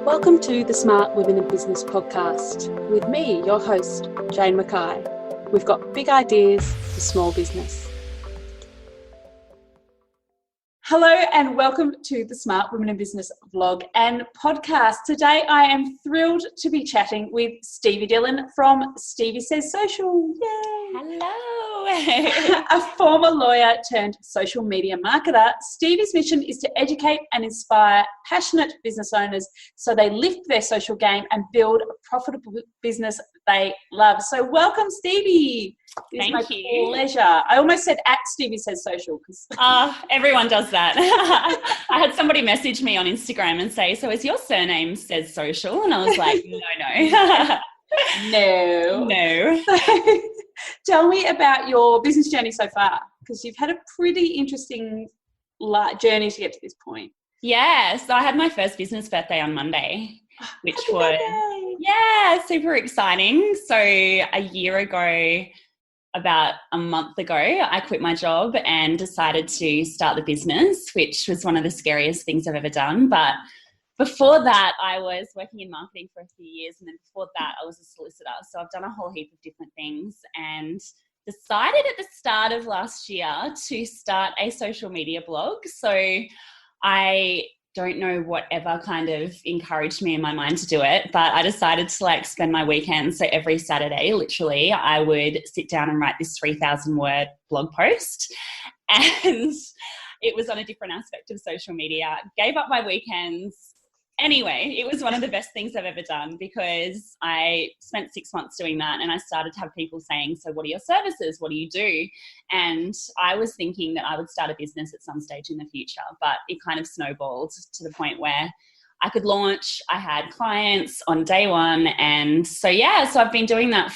Welcome to the Smart Women in Business podcast with me, your host, Jane Mackay. We've got big ideas for small business. Hello and welcome to the Smart Women in Business vlog and podcast. Today I am thrilled to be chatting with Stevie Dillon from Stevie Says Social. Yay! Hello! A former lawyer turned social media marketer, Stevie's mission is to educate and inspire passionate business owners so they lift their social game and build a profitable business they love. So welcome, Stevie. It's Thank you. Pleasure. I almost said at Stevie Says Social. Everyone does that. I had somebody message me on Instagram and say, so is your surname Says Social? And I was like, no. No. So, tell me about your business journey so far, because you've had a pretty interesting journey to get to this point. Yeah, so I had my first business birthday on Monday, which was, super exciting. So a year ago, about a month ago, I quit my job and decided to start the business, which was one of the scariest things I've ever done. But before that, I was working in marketing for a few years. And then before that, I was a solicitor. So I've done a whole heap of different things and decided at the start of last year to start a social media blog. So I don't know whatever kind of encouraged me in my mind to do it, but I decided to spend my weekends. So every Saturday, literally, I would sit down and write this 3,000 word blog post. And it was on a different aspect of social media. Gave up my weekends. Anyway, it was one of the best things I've ever done because I spent 6 months doing that and I started to have people saying, so what are your services? What do you do? And I was thinking that I would start a business at some stage in the future, but it kind of snowballed to the point where I could launch. I had clients on day one. And so I've been doing that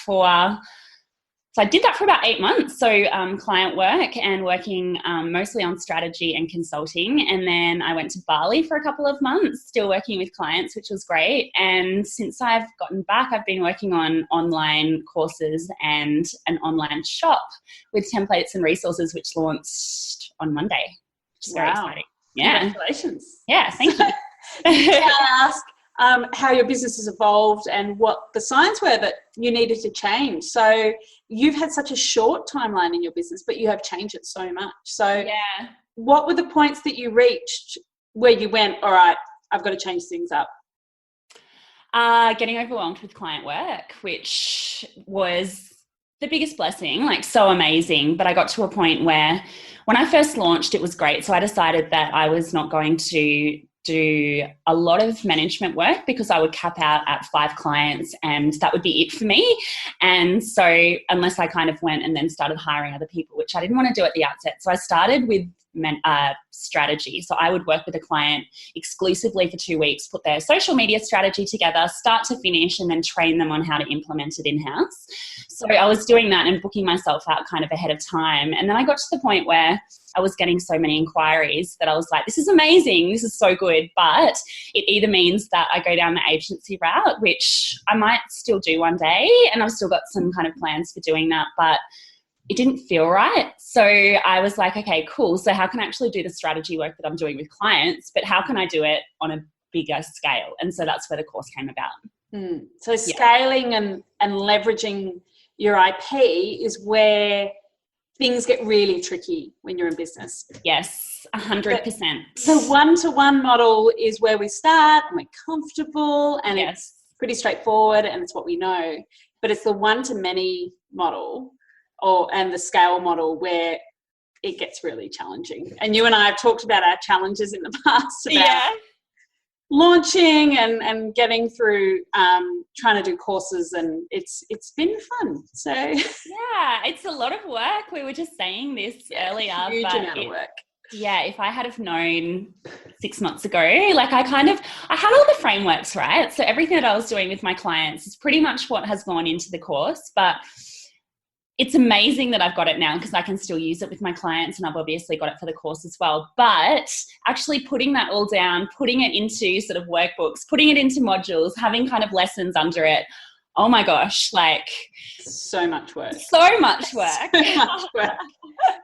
So I did that for about 8 months. So client work and working mostly on strategy and consulting. And then I went to Bali for a couple of months, still working with clients, which was great. And since I've gotten back, I've been working on online courses and an online shop with templates and resources, which launched on Monday, which is very exciting. Yeah. Congratulations. Yeah, thank you. Can I ask how your business has evolved and what the signs were that you needed to change? So you've had such a short timeline in your business, but you have changed it so much. So what were the points that you reached where you went, all right, I've got to change things up? Getting overwhelmed with client work, which was the biggest blessing, so amazing. But I got to a point where when I first launched, it was great. So I decided that I was not going to do a lot of management work because I would cap out at 5 clients and that would be it for me. And so unless I kind of went and then started hiring other people, which I didn't want to do at the outset. So I started with strategy. So I would work with a client exclusively for 2 weeks, put their social media strategy together, start to finish, and then train them on how to implement it in-house. So I was doing that and booking myself out kind of ahead of time. And then I got to the point where I was getting so many inquiries that I was like, this is amazing. This is so good. But it either means that I go down the agency route, which I might still do one day. And I've still got some kind of plans for doing that, but it didn't feel right. So I was like, okay, cool. So how can I actually do the strategy work that I'm doing with clients, but how can I do it on a bigger scale? And so that's where the course came about. So scaling and leveraging your IP is where things get really tricky when you're in business. Yes, 100%. The one-to-one model is where we start and we're comfortable and it's pretty straightforward and it's what we know. But it's the one-to-many model and the scale model where it gets really challenging. And you and I have talked about our challenges in the past about launching and getting through trying to do courses, and it's been fun. So it's a lot of work. We were just saying this earlier. Huge amount of work. Yeah, if I had have known 6 months ago, I had all the frameworks, right? So everything that I was doing with my clients is pretty much what has gone into the course, but it's amazing that I've got it now because I can still use it with my clients, and I've obviously got it for the course as well. But actually putting that all down, putting it into sort of workbooks, putting it into modules, having kind of lessons under it, oh my gosh, so much work. So much work.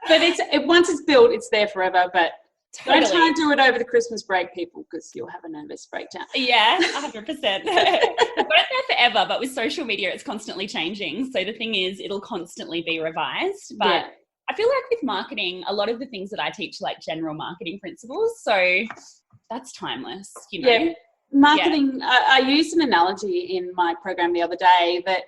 But once it's built, it's there forever. But Totally. Don't try and do it over the Christmas break, people, because you'll have a nervous breakdown. Yeah, 100%. I've got it there forever, but with social media, it's constantly changing. So the thing is, it'll constantly be revised. But I feel like with marketing, a lot of the things that I teach are like general marketing principles. So that's timeless, you know? Yeah. Marketing, I used an analogy in my program the other day that,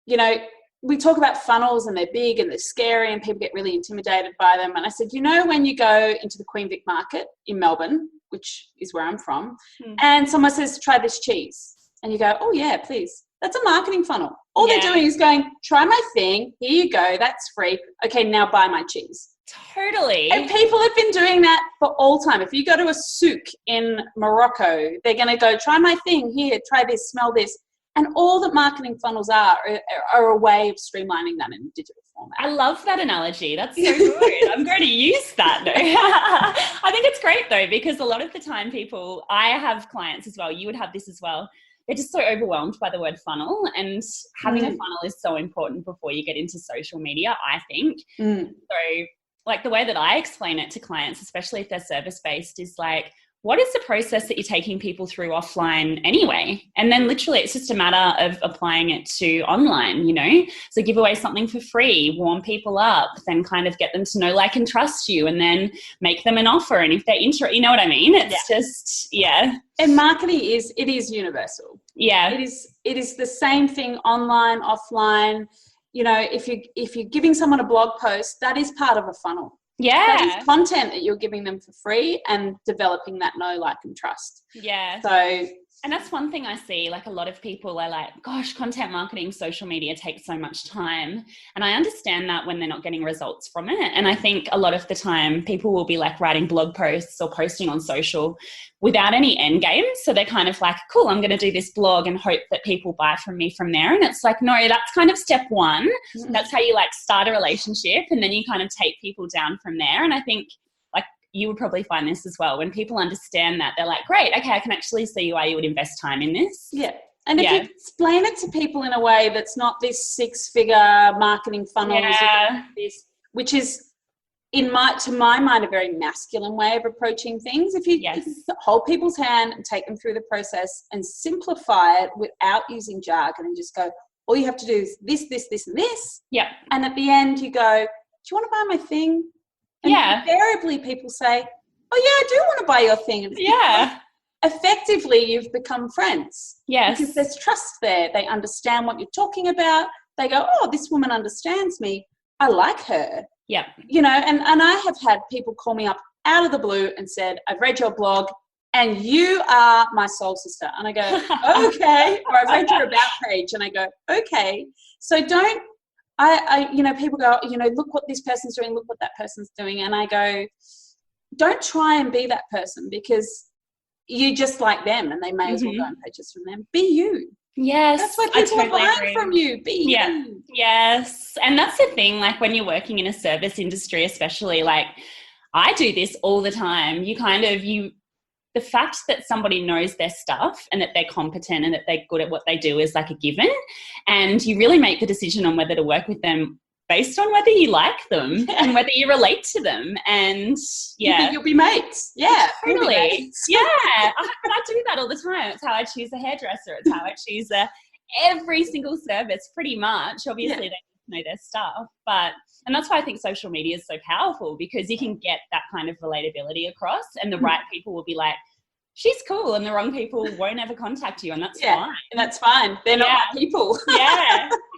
you know, we talk about funnels and they're big and they're scary and people get really intimidated by them. And I said, you know, when you go into the Queen Vic market in Melbourne, which is where I'm from, and someone says, try this cheese. And you go, oh yeah, please. That's a marketing funnel. All they're doing is going, try my thing. Here you go. That's free. Okay, now buy my cheese. Totally. And people have been doing that for all time. If you go to a souk in Morocco, they're going to go, try my thing. Here, try this, smell this. And all that marketing funnels are a way of streamlining that in digital format. I love that analogy. That's so good. I'm going to use that. I think it's great though, because a lot of the time people, I have clients as well, you would have this as well, they're just so overwhelmed by the word funnel, and having a funnel is so important before you get into social media, I think. So like the way that I explain it to clients, especially if they're service-based, is like, what is the process that you're taking people through offline anyway? And then literally it's just a matter of applying it to online, you know? So give away something for free, warm people up, then kind of get them to know, like, and trust you, and then make them an offer. And if they're interested, you know what I mean? It's just, And marketing is universal. Yeah. It is the same thing online, offline. You know, if you're giving someone a blog post, that is part of a funnel. Yeah. That is content that you're giving them for free and developing that know, like, and trust. Yeah. So, and that's one thing I see, like a lot of people are like, gosh, content marketing, social media takes so much time. And I understand that when they're not getting results from it. And I think a lot of the time people will be like writing blog posts or posting on social without any end game. So they're kind of like, cool, I'm going to do this blog and hope that people buy from me from there. And it's like, no, that's kind of step one. That's how you like start a relationship, and then you kind of take people down from there. And I think you would probably find this as well. When people understand that, they're like, great, okay, I can actually see why you would invest time in this. Yeah. And if you explain it to people in a way that's not this 6-figure marketing funnel, which is, to my mind, a very masculine way of approaching things. If you hold people's hand and take them through the process and simplify it without using jargon and just go, all you have to do is this, this, this, and this. Yeah. And at the end you go, do you want to buy my thing? And invariably people say, oh yeah, I do want to buy your thing. And effectively you've become friends. Yes. Because there's trust there. They understand what you're talking about. They go, oh, this woman understands me. I like her. Yeah. You know, and I have had people call me up out of the blue and said, I've read your blog and you are my soul sister. And I go, okay. Or I've read your about page and I go, okay. So don't, you know, people go, you know, look what this person's doing, look what that person's doing. And I go, don't try and be that person, because you just like them and they may as well go and purchase from them. Be you. Yes. That's what people are buying from you. Be you. Yes. And that's the thing, like when you're working in a service industry, especially, like I do this all the time. The fact that somebody knows their stuff and that they're competent and that they're good at what they do is like a given. And you really make the decision on whether to work with them based on whether you like them and whether you relate to them. And you'll be mates. Yeah. Totally. Mates. Yeah. I do that all the time. It's how I choose a hairdresser. It's how I choose every single service pretty much. Obviously they know their stuff, and that's why I think social media is so powerful, because you can get that kind of relatability across, and the right people will be like, she's cool, and the wrong people won't ever contact you, and that's fine. And that's fine. They're not right people.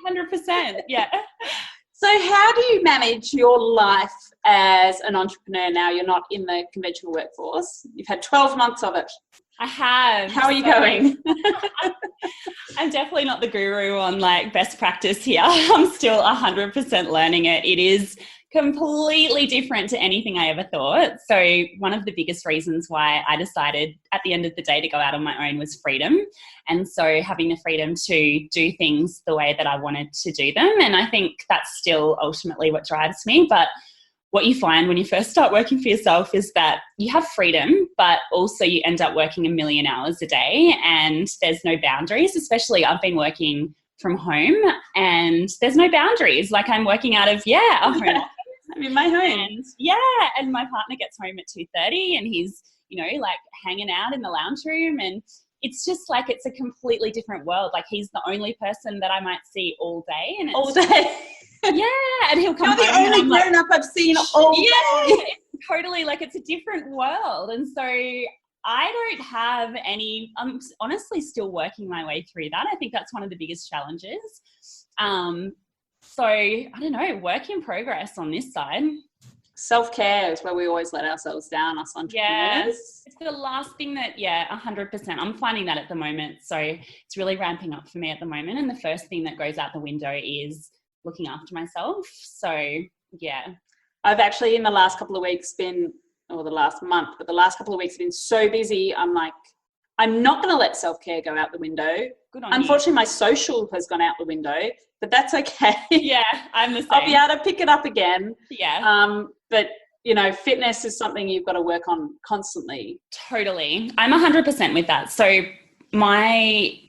100%. Yeah. So how do you manage your life as an entrepreneur now? You're not in the conventional workforce. You've had 12 months of it. I have. How are you going? I'm definitely not the guru on like best practice here. I'm still 100% learning it. It is completely different to anything I ever thought. So one of the biggest reasons why I decided at the end of the day to go out on my own was freedom. And so having the freedom to do things the way that I wanted to do them. And I think that's still ultimately what drives me. But what you find when you first start working for yourself is that you have freedom, but also you end up working 1 million hours a day, and there's no boundaries. Especially I've been working from home and there's no boundaries. Like I'm working out of, a home office, I'm in my home. And and my partner gets home at 2:30 and he's, like hanging out in the lounge room, and it's just like it's a completely different world. Like he's the only person that I might see all day. And it's all day. And he'll come You're the home only grown up I've seen all day. It's totally like it's a different world. And so I don't have any, I'm honestly still working my way through that. I think that's one of the biggest challenges. So I don't know, work in progress on this side. Self-care is where we always let ourselves down, us entrepreneurs. Yes, it's the last thing that, 100%. I'm finding that at the moment. So it's really ramping up for me at the moment. And the first thing that goes out the window is looking after myself. So, yeah. I've actually in the last couple of weeks or the last month, but the last couple of weeks have been so busy. I'm like, I'm not going to let self-care go out the window. Good on Unfortunately, my social has gone out the window, but that's okay. Yeah, I'm the same. I'll be able to pick it up again. Yeah. But, fitness is something you've got to work on constantly. Totally. I'm 100% with that. So I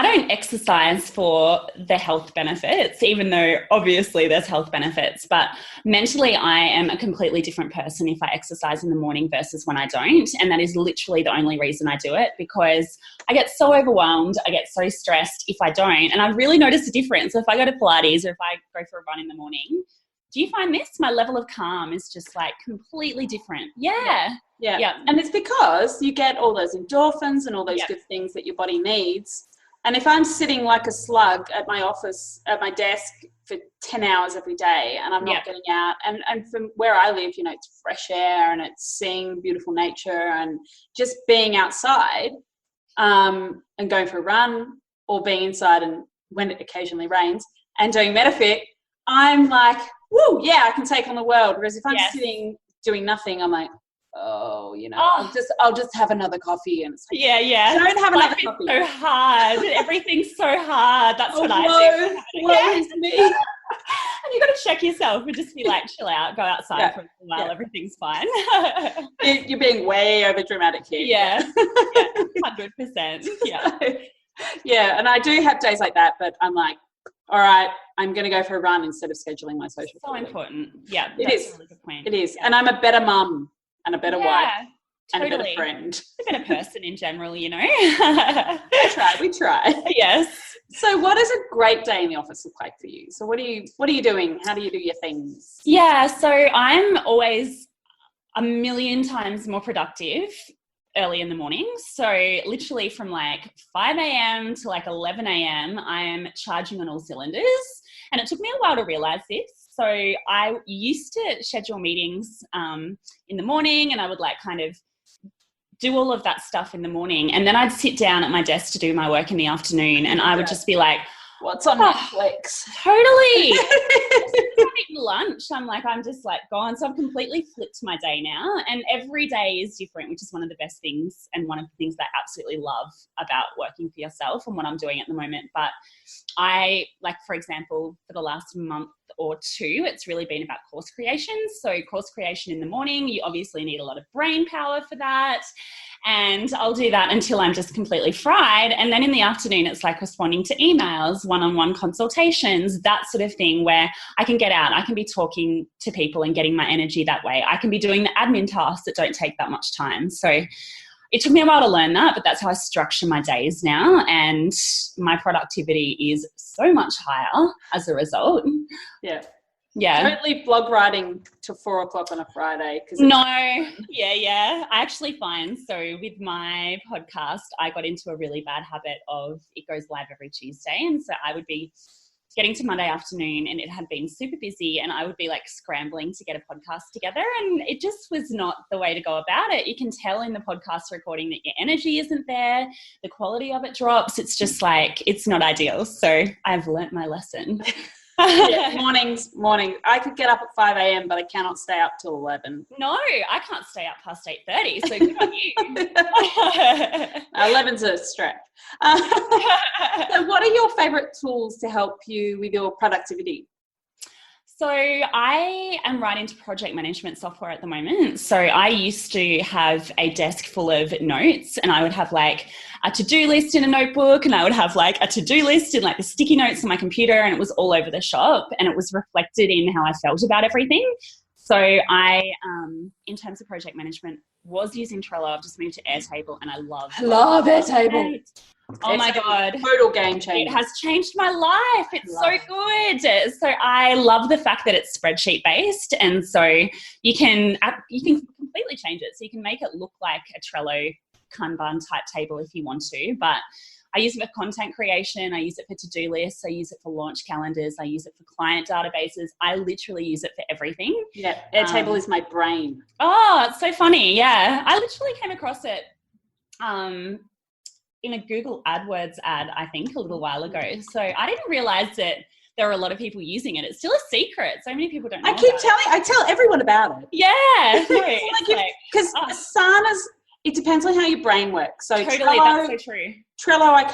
don't exercise for the health benefits, even though obviously there's health benefits, but mentally I am a completely different person if I exercise in the morning versus when I don't. And that is literally the only reason I do it, because I get so overwhelmed, I get so stressed if I don't. And I've really noticed a difference. If I go to Pilates or if I go for a run in the morning, do you find this? My level of calm is just like completely different. Yeah. And it's because you get all those endorphins and all those good things that your body needs. And if I'm sitting like a slug at my office, at my desk for 10 hours every day and I'm not getting out, and from where I live, it's fresh air and it's seeing beautiful nature and just being outside and going for a run or being inside and when it occasionally rains and doing MetaFit, I'm like, woo, I can take on the world. Whereas if I'm sitting doing nothing, I'm like, I'll just have another coffee. And it's like, don't have another coffee. So hard. Everything's so hard. That's what I do. Woe is me. And you got to check yourself and just be like, chill out, go outside for a while. Everything's fine. You're being way over dramatic here. Yeah. 100%. Yeah. And I do have days like that, but I'm like, all right, I'm going to go for a run instead of scheduling my social. So important. Yeah, it that's is. a really good point. It is. Yeah. And I'm a better mum and a better wife and a better Totally. friend. A better person in general, We try. Yes. So what does a great day in the office look like for you? So what are you doing? How do you do your things? Yeah, so I'm always a million times more productive early in the morning. So literally from like 5 a.m. to like 11 a.m. I am charging on all cylinders. And it took me a while to realize this. So I used to schedule meetings in the morning and I would like kind of do all of that stuff in the morning. And then I'd sit down at my desk to do my work in the afternoon and I would just be like, what's on Netflix? Totally. Eating lunch. I'm just like gone. So I've completely flipped my day now. And every day is different, which is one of the best things and one of the things that I absolutely love about working for yourself and what I'm doing at the moment. But I, like, for example, for the last month or two, it's really been about course creation. So course creation in the morning, you obviously need a lot of brain power for that. And I'll do that until I'm just completely fried. And then in the afternoon, it's like responding to emails, one-on-one consultations, that sort of thing where I can get out. I can be talking to people and getting my energy that way. I can be doing the admin tasks that don't take that much time. So it took me a while to learn that, but that's how I structure my days now. And my productivity is so much higher as a result. Yeah. Don't leave blog writing till 4 o'clock on a Friday. I actually find, so with my podcast, I got into a really bad habit of it goes live every Tuesday. And so I would be getting to Monday afternoon and it had been super busy and I would be like scrambling to get a podcast together and it just was not the way to go about it. You can tell in the podcast recording that your energy isn't there, the quality of it drops. It's just like, it's not ideal. So I've learnt my lesson. Mornings. I could get up at 5 a.m, but I cannot stay up till 11. No, I can't stay up past 8:30. So good on you. 11's a stretch. So what are your favorite tools to help you with your productivity? So I am right into project management software at the moment. So I used to have a desk full of notes, and I would have like a to-do list in a notebook, and I would have like a to-do list in like the sticky notes on my computer, and it was all over the shop, and it was reflected in how I felt about everything. So I, in terms of project management, was using Trello. I've just moved to Airtable, and I love Airtable. Oh my God. Total game changer. It has changed my life. It's so good. So I love the fact that it's spreadsheet based. And so you can completely change it. So you can make it look like a Trello Kanban type table if you want to. But I use it for content creation. I use it for to-do lists. I use it for launch calendars. I use it for client databases. I literally use it for everything. Yeah. Airtable is my brain. Oh, it's so funny. Yeah. I literally came across it in a Google AdWords ad, I think, a little while ago. So I didn't realize that there were a lot of people using it. It's still a secret. So many people don't know. I tell everyone about it. Yeah. Because Asana's, it depends on how your brain works. So totally, Trello, that's so true. Trello, I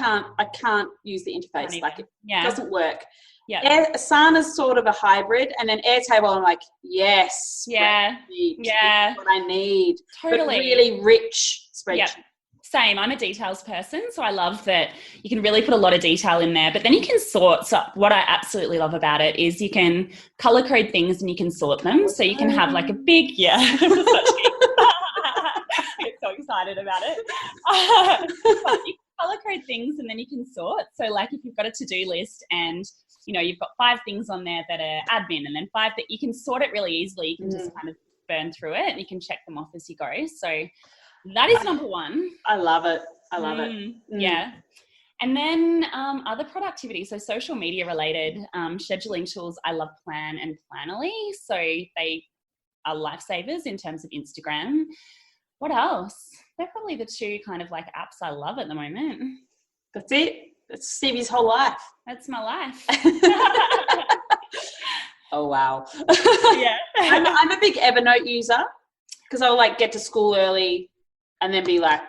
can't use the interface. It doesn't work. Yeah. Asana's sort of a hybrid, and then Airtable, I'm like, yes. Yeah. Yeah. What I need. Totally. But really rich spreadsheet. Yep. Same. I'm a details person, so I love that you can really put a lot of detail in there, but then you can sort. So what I absolutely love about it is you can color code things and you can sort them. So you can have like a big, I'm so excited about it. But you can color code things and then you can sort. So like if you've got a to-do list and you've got 5 things on there that are admin, and then 5 that you can sort it really easily. You can just kind of burn through it and you can check them off as you go. So that is number 1. I love it. I love it. Yeah. And then other productivity, so social media related scheduling tools. I love Plan and Planoly. So they are lifesavers in terms of Instagram. What else? They're probably the 2 kind of like apps I love at the moment. That's it. That's Stevie's whole life. That's my life. Oh, wow. Yeah. I'm a big Evernote user because I'll like get to school early and then be like,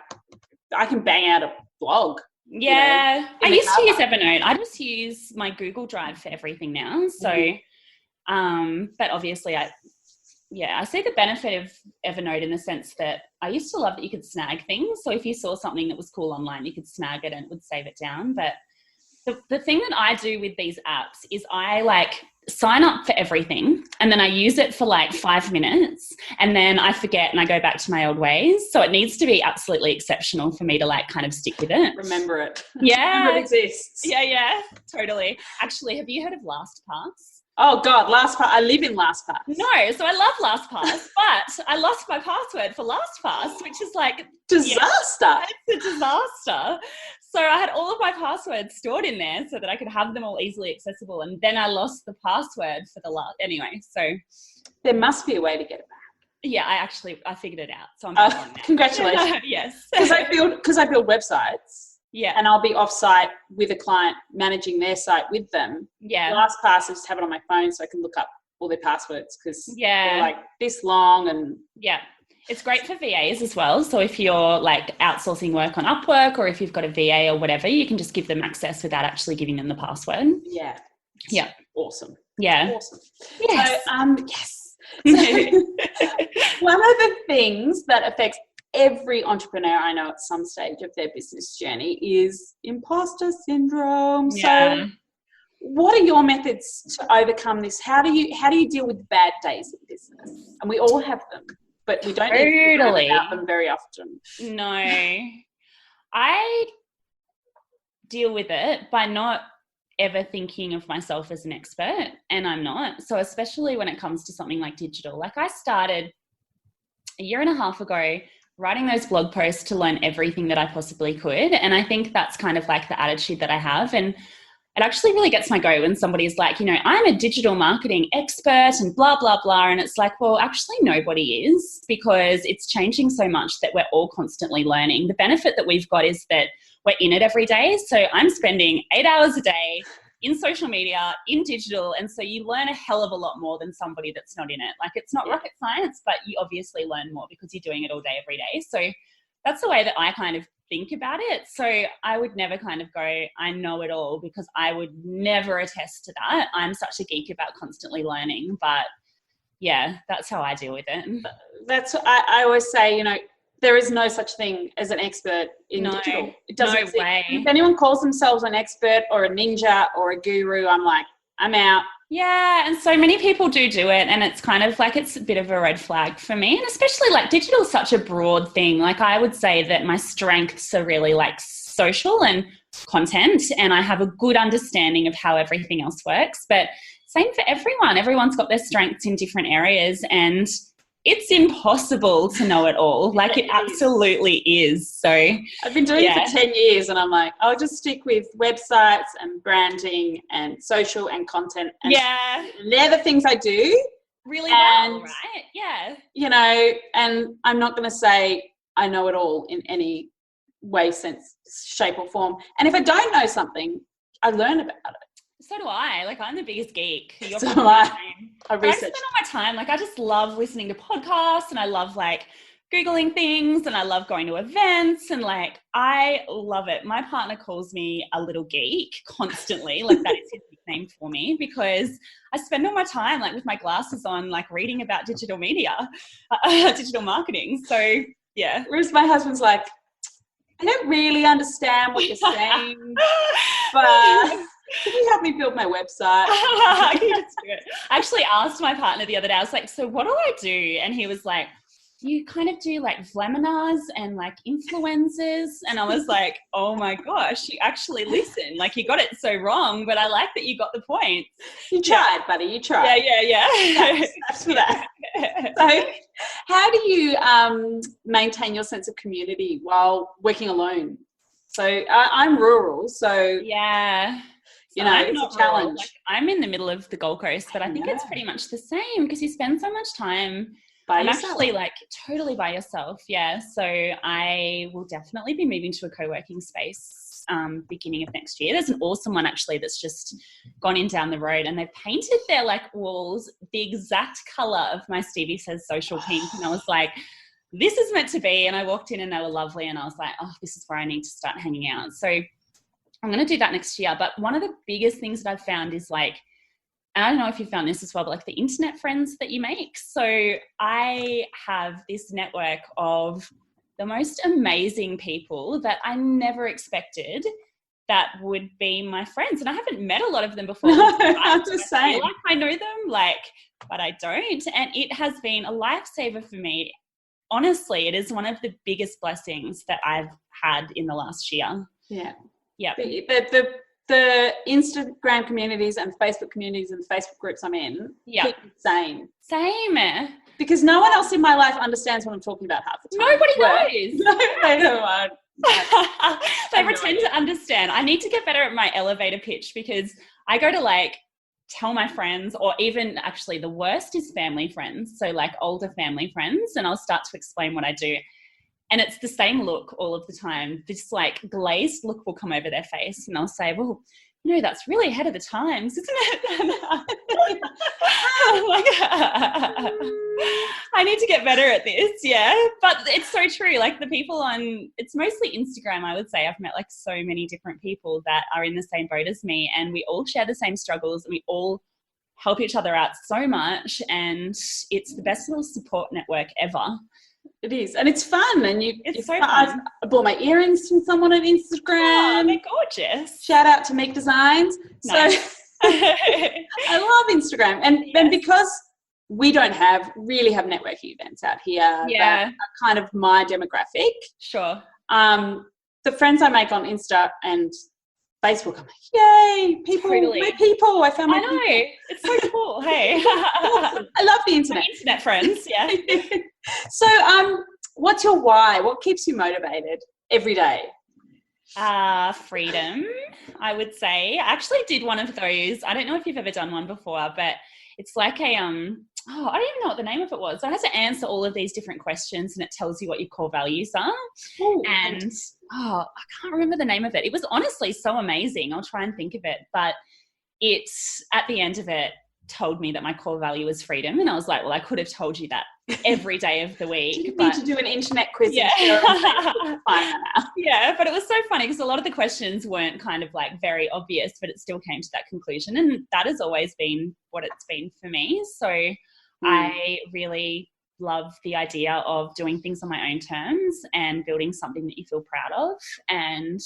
I can bang out a blog. Yeah. I used to use Evernote. I just use my Google Drive for everything now. So, but obviously I see the benefit of Evernote in the sense that I used to love that you could snag things. So if you saw something that was cool online, you could snag it and it would save it down. But the thing that I do with these apps is I like sign up for everything and then I use it for like 5 minutes and then I forget and I go back to my old ways. So it needs to be absolutely exceptional for me to like kind of stick with it. Remember it. Yeah. Remember it exists. Yeah, totally. Actually, have you heard of LastPass? Oh God, LastPass. I live in LastPass. No, so I love LastPass, but I lost my password for LastPass, which is like disaster. It's a disaster. So I had all of my passwords stored in there so that I could have them all easily accessible, and then I lost the password for the last. Anyway, so there must be a way to get it back. Yeah, I figured it out. So I'm back on now. Congratulations. Yes, because I build websites. Yeah. And I'll be off-site with a client managing their site with them. Yeah. LastPass, I just have it on my phone so I can look up all their passwords because they're like this long and... Yeah. It's great for VAs as well. So if you're like outsourcing work on Upwork or if you've got a VA or whatever, you can just give them access without actually giving them the password. Yeah. Yeah. Awesome. Yeah. Awesome. Yes. So, yes. So, one of the things that affects every entrepreneur I know at some stage of their business journey is imposter syndrome. Yeah. So what are your methods to overcome this? How do you deal with bad days in business? And we all have them, but we don't need to think about them very often. No. I deal with it by not ever thinking of myself as an expert, and I'm not. So especially when it comes to something like digital. Like I started a year and a half ago writing those blog posts to learn everything that I possibly could. And I think that's kind of like the attitude that I have. And it actually really gets my go when somebody's like, I'm a digital marketing expert and blah, blah, blah. And it's like, well, actually nobody is, because it's changing so much that we're all constantly learning. The benefit that we've got is that we're in it every day. So I'm spending 8 hours a day in social media, in digital. And so you learn a hell of a lot more than somebody that's not in it. Like it's not rocket science, but you obviously learn more because you're doing it all day, every day. So that's the way that I kind of think about it. So I would never kind of go, I know it all, because I would never attest to that. I'm such a geek about constantly learning, but yeah, that's how I deal with it. That's I always say, you know, there is no such thing as an expert in digital. It doesn't exist. Way. If anyone calls themselves an expert or a ninja or a guru, I'm like, I'm out. Yeah, and so many people do it, and it's kind of like it's a bit of a red flag for me, and especially like digital is such a broad thing. Like I would say that my strengths are really like social and content, and I have a good understanding of how everything else works, but same for everyone. Everyone's got their strengths in different areas, and it's impossible to know it all. Like it absolutely is. So I've been doing it for 10 years and I'm like, I'll just stick with websites and branding and social and content. And they're the things I do. Really well, right? Yeah. You know, and I'm not going to say I know it all in any way, sense, shape or form. And if I don't know something, I learn about it. So do I. Like I'm the biggest geek. I spend all my time. Like I just love listening to podcasts, and I love like Googling things, and I love going to events, and like I love it. My partner calls me a little geek constantly. Like that is his nickname for me, because I spend all my time like with my glasses on, like reading about digital media, digital marketing. So yeah. Whereas my husband's like, I don't really understand what you're saying, but can you help me build my website? I can just do it. I actually asked my partner the other day, I was like, so what do I do? And he was like, you kind of do like webinars and like influencers. And I was like, oh my gosh, you actually listen. Like you got it so wrong, but I like that you got the point. You tried, buddy. You tried. Yeah. That's for that. So how do you maintain your sense of community while working alone? So I'm rural, so yeah. You know, it's a challenge. Like, I'm in the middle of the Gold Coast, but I think it's pretty much the same because you spend so much time by yourself. Actually like totally by yourself. Yeah. So I will definitely be moving to a co-working space beginning of next year. There's an awesome one actually that's just gone in down the road, and they've painted their like walls the exact color of my Stevie Says Social pink. And I was like, this is meant to be. And I walked in and they were lovely, and I was like, oh, this is where I need to start hanging out. So I'm going to do that next year. But one of the biggest things that I've found is like, and I don't know if you've found this as well, but like the internet friends that you make. So I have this network of the most amazing people that I never expected that would be my friends. And I haven't met a lot of them before. I'm the same. I feel like I know them, like, but I don't. And it has been a lifesaver for me. Honestly, it is one of the biggest blessings that I've had in the last year. Yeah. Yeah. The Instagram communities and Facebook communities and Facebook groups I'm in keep the same. Because no one else in my life understands what I'm talking about half the time. Nobody knows. No, they don't. They pretend to understand. I need to get better at my elevator pitch, because I go to like tell my friends, or even actually the worst is family friends. So like older family friends, and I'll start to explain what I do. And it's the same look all of the time. This like glazed look will come over their face, and I'll say, well, you know, that's really ahead of the times, isn't it? Like, I need to get better at this. Yeah. But it's so true. Like the people it's mostly Instagram, I would say. I've met like so many different people that are in the same boat as me, and we all share the same struggles, and we all help each other out so much. And it's the best little support network ever. It is, and it's fun, and it's so fun. I bought my earrings from someone on Instagram. Oh, they're gorgeous. Shout out to Meek Designs. Nice. So I love Instagram, and because we don't really have networking events out here that are kind of my demographic. Sure. The friends I make on Insta and Facebook, I'm like, yay, people, totally. my people. I found my people. It's so cool. Hey. I love the internet. My internet friends, yeah. So what's your why? What keeps you motivated every day? Freedom, I would say. I actually did one of those. I don't know if you've ever done one before, but it's like a I don't even know what the name of it was. So I had to answer all of these different questions, and it tells you what your core values are. Ooh. And I can't remember the name of it. It was honestly so amazing. I'll try and think of it. But it's at the end of it, told me that my core value was freedom. And I was like, well, I could have told you that every day of the week. You need to do an internet quiz. Yeah. And yeah, but it was so funny because a lot of the questions weren't kind of like very obvious, but it still came to that conclusion. And that has always been what it's been for me. So I really love the idea of doing things on my own terms and building something that you feel proud of, and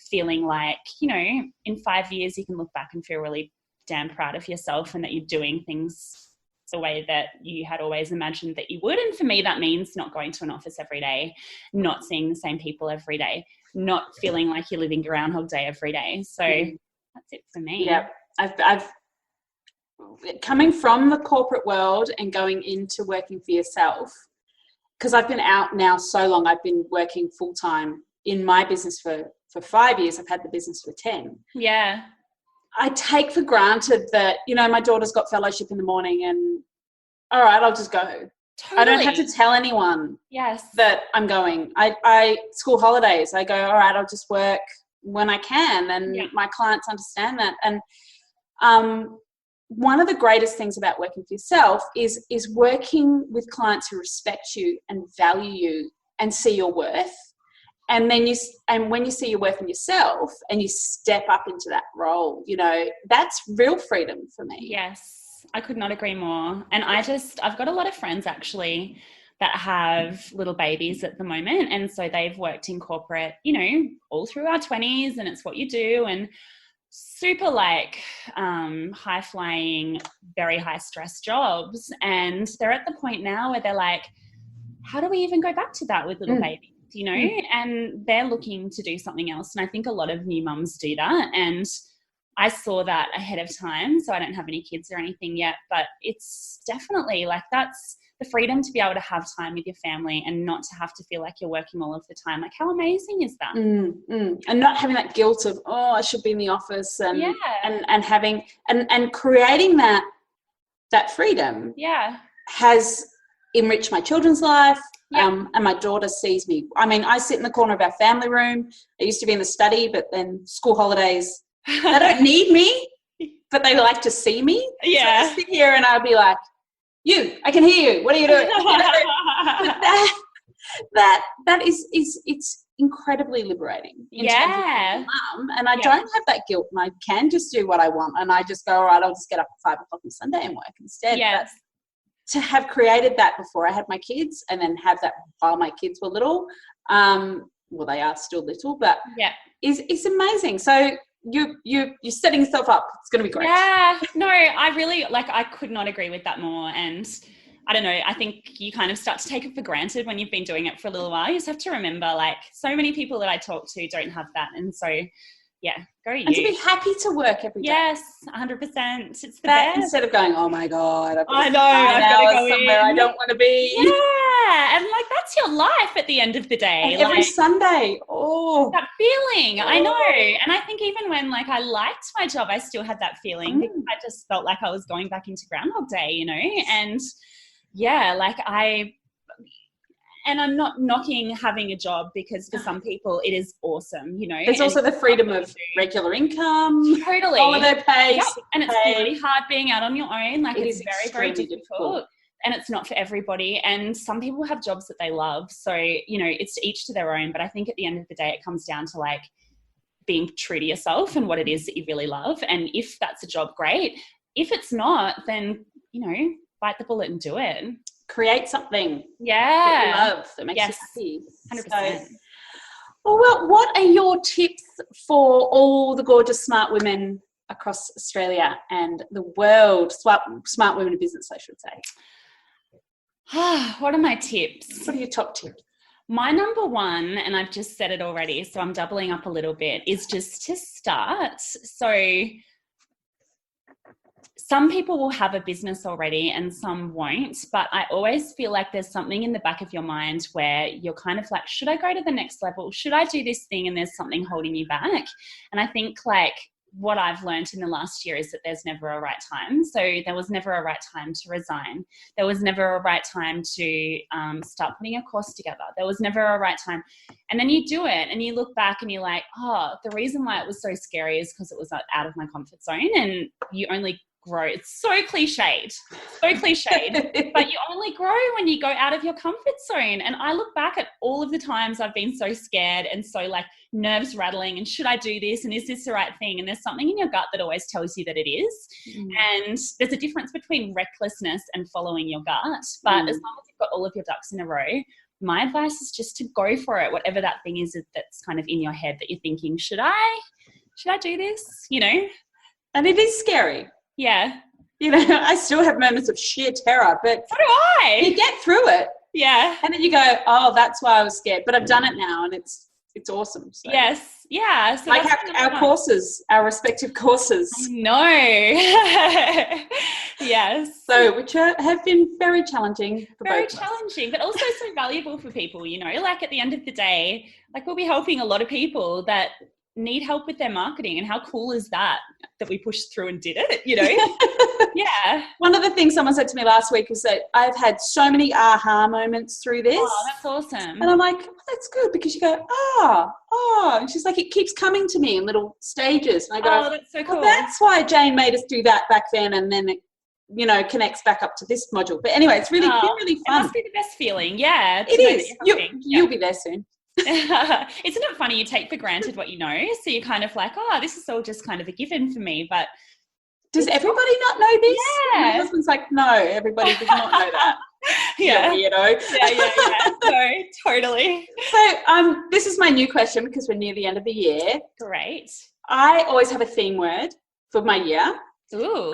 feeling like, you know, in 5 years you can look back and feel really damn proud of yourself and that you're doing things the way that you had always imagined that you would. And for me, that means not going to an office every day, not seeing the same people every day, not feeling like you're living Groundhog Day every day. So that's it for me. Yeah. I've coming from the corporate world and going into working for yourself, because I've been out now so long. I've been working full time in my business for 5 years. I've had the business for 10. Yeah. I take for granted that, you know, my daughter's got fellowship in the morning and all right, I'll just go. Totally. I don't have to tell anyone that I'm going. I school holidays, I go, all right, I'll just work when I can. And my clients understand that. And one of the greatest things about working for yourself is working with clients who respect you and value you and see your worth. And then when you see your worth in yourself and you step up into that role, you know, that's real freedom for me. Yes, I could not agree more. And I've got a lot of friends actually that have little babies at the moment. And so they've worked in corporate, you know, all through our 20s, and it's what you do. And super like high flying, very high stress jobs. And they're at the point now where they're like, how do we even go back to that with little babies? You know, and they're looking to do something else. And I think a lot of new mums do that. And I saw that ahead of time. So I don't have any kids or anything yet, but it's definitely like, that's the freedom to be able to have time with your family and not to have to feel like you're working all of the time. Like, how amazing is that? And not having that guilt of, oh, I should be in the office, and having and creating that freedom has enriched my children's life. And my daughter sees me. I mean, I sit in the corner of our family room. I used to be in the study, but then school holidays, they don't need me, but they like to see me. Yeah. So I sit here and I'll be like, I can hear you. What are you doing? that is it's incredibly liberating. In terms of being a mum, and I don't have that guilt, and I can just do what I want, and I just go, all right, I'll just get up at 5 o'clock on Sunday and work instead. Yes. To have created that before I had my kids, and then have that while my kids were little, well, they are still little, but is amazing. So you're setting yourself up. It's going to be great. Yeah, no, I really I could not agree with that more. And I don't know, I think you kind of start to take it for granted when you've been doing it for a little while. You just have to remember, like, so many people that I talk to don't have that, and so go you. And to be happy to work every day. Yes, 100%. It's the best. Instead of going, oh my God, I know, I've got to go somewhere I don't want to be. Yeah, and like, that's your life at the end of the day. And every Sunday, that feeling, I know. And I think even when like I liked my job, I still had that feeling because I just felt like I was going back into Groundhog Day, you know. And and I'm not knocking having a job, because for some people it is awesome, you know. There's also the freedom of regular income. Totally. Holiday pay. Yep. And it's really hard being out on your own. Like, it's very, very difficult. And it's not for everybody. And some people have jobs that they love. So, you know, it's each to their own. But I think at the end of the day, it comes down to like being true to yourself and what it is that you really love. And if that's a job, great. If it's not, then, you know, bite the bullet and do it. Create something that you love, that makes you happy. 100%. Well, what are your tips for all the gorgeous smart women across Australia and the world? Smart women in business, I should say. What are my tips? What are your top tips? My number one, and I've just said it already, so I'm doubling up a little bit, is just to start. So some people will have a business already and some won't, but I always feel like there's something in the back of your mind where you're kind of like, should I go to the next level? Should I do this thing? And there's something holding you back. And I think like what I've learned in the last year is that there's never a right time. So there was never a right time to resign. There was never a right time to start putting a course together. There was never a right time. And then you do it and you look back and you're like, oh, the reason why it was so scary is because it was out of my comfort zone, and you only grow. It's so cliched, but you only grow when you go out of your comfort zone. And I look back at all of the times I've been so scared and so like nerves rattling and should I do this and is this the right thing? And there's something in your gut that always tells you that it is. And there's a difference between recklessness and following your gut. But as long as you've got all of your ducks in a row, my advice is just to go for it, whatever that thing is that's kind of in your head that you're thinking, should I do this? You know? And it is scary. Yeah. You know, I still have moments of sheer terror, but so do I. You get through it. Yeah. And then you go, oh, that's why I was scared. But I've done it now and it's awesome. So. Yes. Yeah. So like our courses, our respective courses. No. Yes. So which have been very challenging for very both challenging, but also so valuable for people, you know, like at the end of the day, like we'll be helping a lot of people that need help with their marketing. And how cool is that we pushed through and did it, you know? Yeah. One of the things someone said to me last week was that I've had so many aha moments through this. Oh, that's awesome. And I'm like, oh, that's good, because you go, oh. And she's like, it keeps coming to me in little stages. And I go, oh, that's so cool. Well, that's why Jane made us do that back then. And then it, you know, connects back up to this module. But anyway, it's really, been really fun. It must be the best feeling. Yeah. It is. You'll be there soon. Isn't it funny, you take for granted what you know, so you're kind of like, oh, this is all just kind of a given for me, but does everybody not know this? Yeah. My husband's like, no, everybody does not know that. Yeah. You weirdo. Yeah. So totally. So this is my new question because we're near the end of the year. Great. I always have a theme word for my year. Ooh.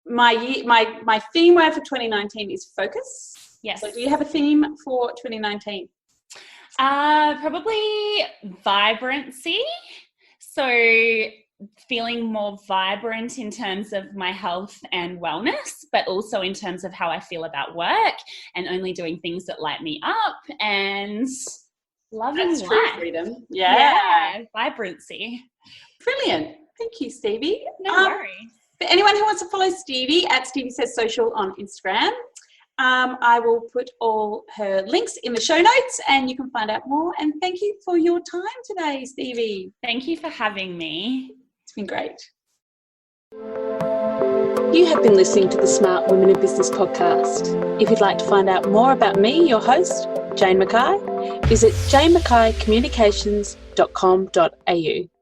My theme word for 2019 is focus. Yes. So do you have a theme for 2019? Probably vibrancy. So feeling more vibrant in terms of my health and wellness, but also in terms of how I feel about work and only doing things that light me up and loving That's life. true freedom. Yeah. Vibrancy. Brilliant. Thank you, Stevie. No worries. For anyone who wants to follow Stevie, at Stevie Says Social on Instagram, I will put all her links in the show notes and you can find out more. And thank you for your time today, Stevie. Thank you for having me. It's been great. You have been listening to the Smart Women in Business podcast. If you'd like to find out more about me, your host, Jane Mackay, visit janemackaycommunications.com.au.